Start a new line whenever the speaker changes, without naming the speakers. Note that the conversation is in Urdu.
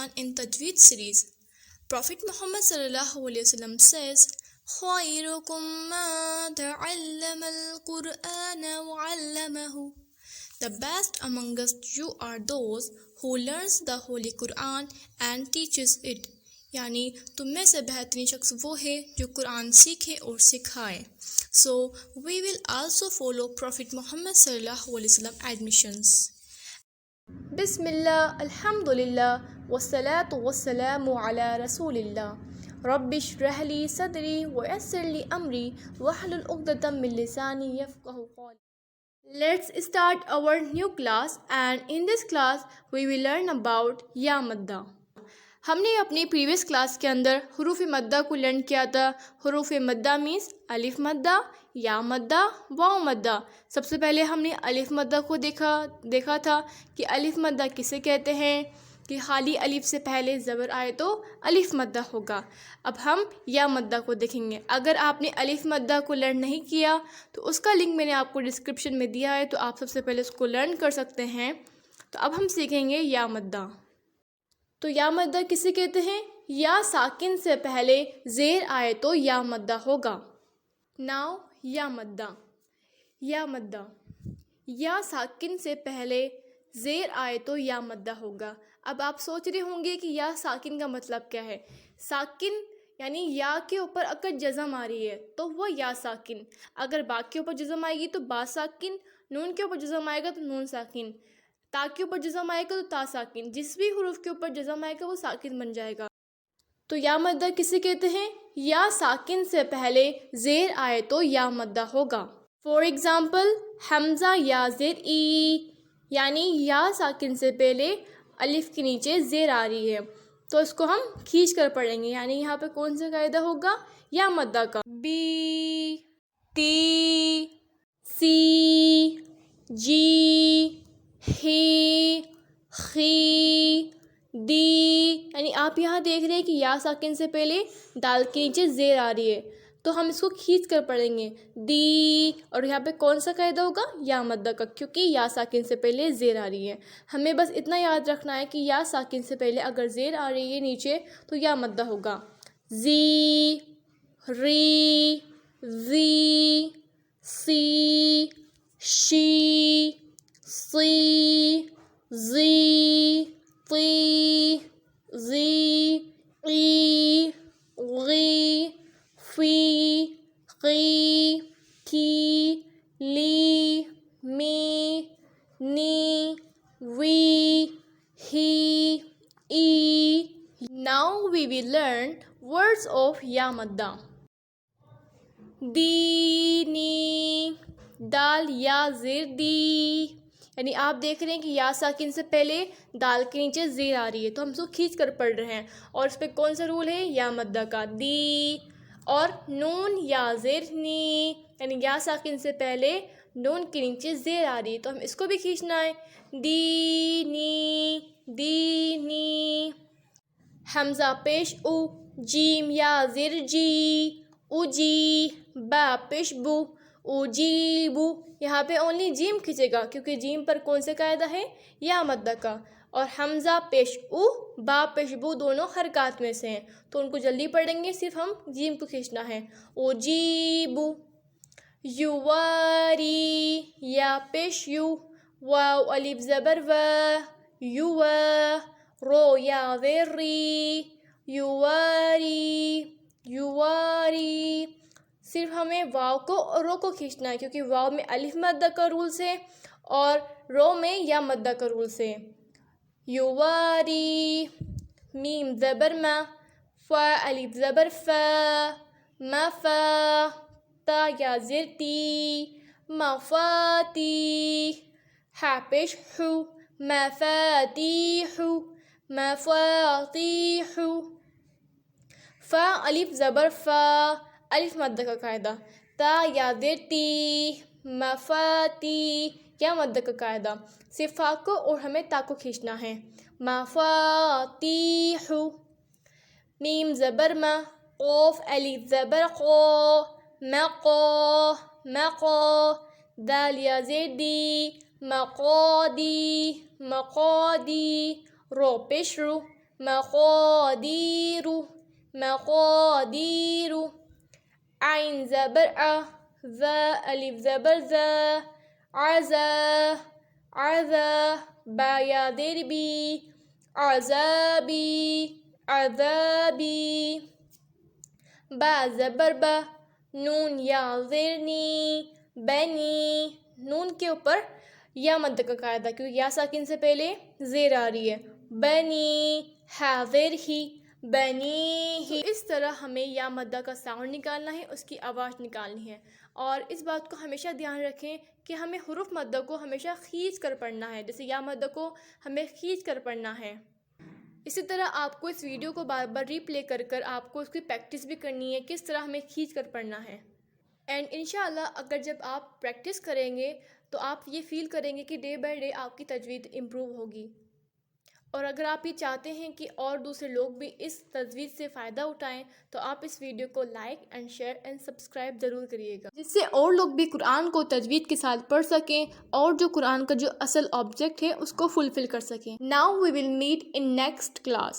Quran in Tajweed series. Prophet Muhammad sallallahu alaihi wasallam says, "Khairukum ma ta'allama al-Qur'ana wa 'allamahu." The best among us you are those who learns the Holy Quran and teaches it. یعنی تم میں سے بہترین شخص وہ ہے جو قرآن سیکھے اور سکھائے. So we will also follow Prophet Muhammad sallallahu alaihi wasallam admissions. بسم اللہ الحمد للہ والصلاة والسلام علی رسول اللہ رب اشرح لی صدری ویسر لی امری واحلل عقدۃ من لسانی یفقہوا قولی. Let's start our new class, and in this class we will learn about یا مدہ. ہم نے اپنی پریویس کلاس کے اندر حروف مدہ کو لرن کیا تھا. حروف مدہ مینس الف مدہ، یا مدہ، واو مدہ. سب سے پہلے ہم نے الف مدہ کو دیکھا تھا کہ الف مدہ کسے کہتے ہیں، کہ خالی الف سے پہلے زبر آئے تو الف مدہ ہوگا. اب ہم یا مدہ کو دیکھیں گے. اگر آپ نے الف مدہ کو لرن نہیں کیا تو اس کا لنک میں نے آپ کو ڈسکرپشن میں دیا ہے، تو آپ سب سے پہلے اس کو لرن کر سکتے ہیں. تو اب ہم سیکھیں گے یا مدہ. تو یا مدہ کسے کہتے ہیں؟ یا ساکن سے پہلے زیر آئے تو یا مدہ ہوگا. ناؤ یا مدہ. یا مدہ یا ساکن سے پہلے زیر آئے تو یا مدہ ہوگا. اب آپ سوچ رہے ہوں گے کہ یا ساکن کا مطلب کیا ہے. ساکن یعنی یا کے اوپر اگر جزم آ رہی ہے تو وہ یا ساکن. اگر با کے اوپر جزم آئے گی تو با ساکن. نون کے اوپر جزم آئے گا تو نون ساکن. تا کے اوپر جزم آئے گا تو تا ساکن. جس بھی حروف کے اوپر جزم آئے گا وہ ساکن بن جائے گا. تو یا مدہ کسے کہتے ہیں؟ یا ساکن سے پہلے زیر آئے تو یا مدہ ہوگا. فور ایگزامپل حمزہ یا زیر ای، یعنی یا ساکن سے پہلے الف کے نیچے زیر آ رہی ہے تو اس کو ہم کھینچ کر پڑھیں گے. یعنی یہاں پہ کون سا قاعدہ ہوگا؟ یا مدہ کا. بی، تی، سی، جی، ہی، خی، دی. یعنی آپ یہاں دیکھ رہے ہیں کہ یا ساکن سے پہلے دال کے نیچے زیر آ رہی ہے تو ہم اس کو کھینچ کر پڑھیں گے دی. اور یہاں پہ کون سا قاعدہ ہوگا؟ یا مدہ کا، کیونکہ یا ساکن سے پہلے زیر آ رہی ہے. ہمیں بس اتنا یاد رکھنا ہے کہ یا ساکن سے پہلے اگر زیر آ رہی ہے نیچے تو یا مدہ ہوگا. زی، ری، زی، سی، شی، سی، زی، تی، زی، ای، غی، فی، قی، کی، لی، می، نی، وی، ہی، ای. Now we will learn words of یا مدہ. دینی، دال یا زیر دی. یعنی آپ دیکھ رہے ہیں کہ یا ساکن سے پہلے دال کے نیچے زیر آ رہی ہے تو ہم اس کو کھینچ کر پڑھ رہے ہیں. اور اس پہ کون سا رول ہے؟ یا مدہ کا. دی. اور نون یا زیر نی، یعنی یا ساکن سے پہلے نون کے نیچے زیر آ رہی ہے تو ہم اس کو بھی کھینچنا ہے. دینی، دینی. حمزہ پیش او، جیم یا زیر جی، اجی. با پیش بو، اجیبو. یہاں پہ اونلی جیم کھینچے گا کیونکہ جیم پر کون سے قاعدہ ہے؟ یا مدہ کا. اور حمزہ پیش او، با پیش بو دونوں حرکات میں سے ہیں تو ان کو جلدی پڑھیں گے، صرف ہم جیم کو کھینچنا ہے. اجیبو. یواری، یا پیش یو، واو الف زبر و، یو. رو یا زیر ری، یواری، یواری. صرف ہمیں واو کو اور رو کو کھینچنا ہے کیونکہ واو میں الف مدہ کا رولز ہے اور رو میں یا مدہ کا رولز ہے. یواری. میم زبر ما، فا الف زبر فا، مفا. تا یا زیر تی، مفاتی. ہا پیش حو، مفاتیح، مفاتیح. فا الف زبر فا، الف مدہ کا قاعدہ. تا یا زیر تی، مفاتی، یا مدہ کا قاعدہ. صرف فا کو اور ہمیں تا کو کھینچنا ہے. مفاتیح. میم زبر ما، قوف الف زبر قو، مقو، مقو. دال یا زیر دی، مقادی، مقادی. رو پیش رو، مقادیر مقادیر عین زبر ع ذا الف زبر ذا عزا عزا با یا زیر بی عذابی عذابی با زبر با نون یا زیر نی بنی نون کے اوپر یا مد کا قاعدہ کیونکہ یا ساکن سے پہلے زیر آ رہی ہے بنی حاضر ہی بنی ہی. اس طرح ہمیں یا مدہ کا ساؤنڈ نکالنا ہے، اس کی آواز نکالنی ہے. اور اس بات کو ہمیشہ دھیان رکھیں کہ ہمیں حروف مدہ کو ہمیشہ کھینچ کر پڑھنا ہے، جیسے یا مدہ کو ہمیں کھینچ کر پڑھنا ہے. اسی طرح آپ کو اس ویڈیو کو بار بار ری پلے کر کر آپ کو اس کی پریکٹس بھی کرنی ہے، کس طرح ہمیں کھینچ کر پڑھنا ہے. اینڈ انشاءاللہ اگر جب آپ پریکٹس کریں گے تو آپ یہ فیل کریں گے کہ ڈے بائی ڈے آپ کی تجوید امپروو ہوگی. اور اگر آپ یہ چاہتے ہیں کہ اور دوسرے لوگ بھی اس تجوید سے فائدہ اٹھائیں تو آپ اس ویڈیو کو like and share and subscribe ضرور کریے گا، جس سے اور لوگ بھی قرآن کو تجوید کے ساتھ پڑھ سکیں اور جو قرآن کا جو اصل آبجیکٹ ہے اس کو فلفل کر سکیں. Now we will meet in next class.